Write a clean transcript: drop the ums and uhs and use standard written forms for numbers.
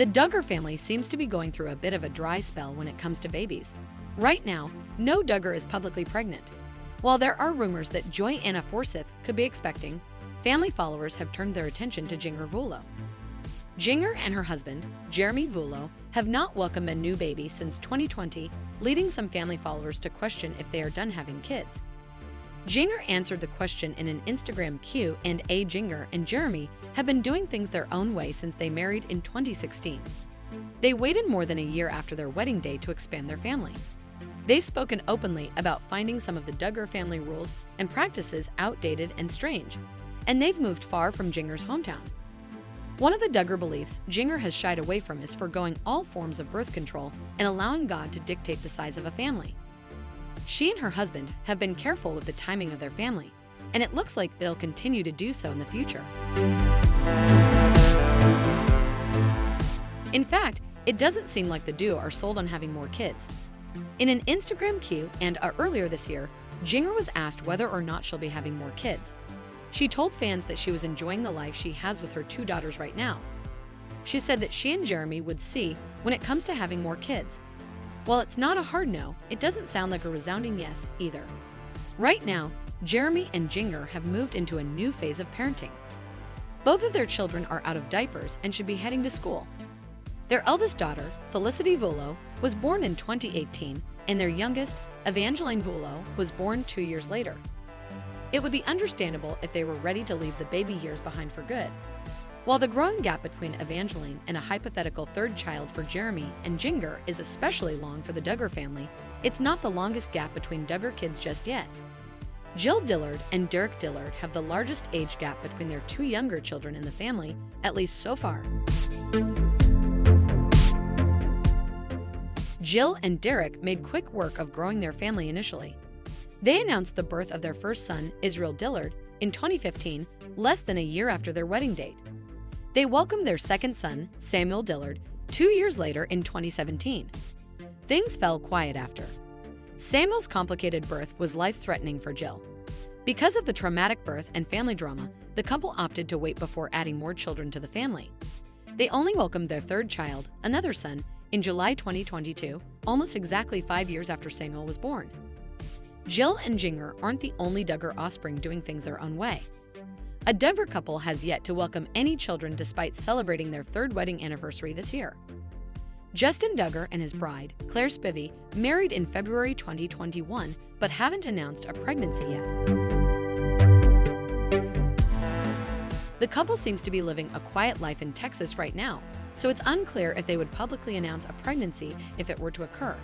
The Duggar family seems to be going through a bit of a dry spell when it comes to babies. Right now, no Duggar is publicly pregnant. While there are rumors that Joy Anna Forsyth could be expecting, family followers have turned their attention to Jinger Duggar. Jinger and her husband, Jeremy Duggar, have not welcomed a new baby since 2020, leading some family followers to question if they are done having kids. Jinger answered the question in an Instagram Q&A. Jinger and Jeremy have been doing things their own way since they married in 2016. They waited more than a year after their wedding day to expand their family. They've spoken openly about finding some of the Duggar family rules and practices outdated and strange, and they've moved far from Jinger's hometown. One of the Duggar beliefs Jinger has shied away from is forgoing all forms of birth control and allowing God to dictate the size of a family. She and her husband have been careful with the timing of their family, and it looks like they'll continue to do so in the future. In fact, it doesn't seem like the duo are sold on having more kids. In an Instagram Q&A earlier this year, Jinger was asked whether or not she'll be having more kids. She told fans that she was enjoying the life she has with her two daughters right now. She said that she and Jeremy would see when it comes to having more kids. While it's not a hard no, it doesn't sound like a resounding yes either. Right now, Jeremy and Jinger have moved into a new phase of parenting. Both of their children are out of diapers and should be heading to school. Their eldest daughter, Felicity Duggar, was born in 2018, and their youngest, Evangeline Duggar, was born 2 years later. It would be understandable if they were ready to leave the baby years behind for good. While the growing gap between Evangeline and a hypothetical third child for Jeremy and Jinger is especially long for the Duggar family, it's not the longest gap between Duggar kids just yet. Jill Dillard and Derek Dillard have the largest age gap between their two younger children in the family, at least so far. Jill and Derek made quick work of growing their family initially. They announced the birth of their first son, Israel Dillard, in 2015, less than a year after their wedding date. They welcomed their second son, Samuel Dillard, 2 years later in 2017. Things fell quiet after. Samuel's complicated birth was life-threatening for Jill. Because of the traumatic birth and family drama, the couple opted to wait before adding more children to the family. They only welcomed their third child, another son, in July 2022, almost exactly 5 years after Samuel was born. Jill and Jinger aren't the only Duggar offspring doing things their own way. A Duggar couple has yet to welcome any children despite celebrating their third wedding anniversary this year. Justin Duggar and his bride, Claire Spivey, married in February 2021 but haven't announced a pregnancy yet. The couple seems to be living a quiet life in Texas right now, so it's unclear if they would publicly announce a pregnancy if it were to occur.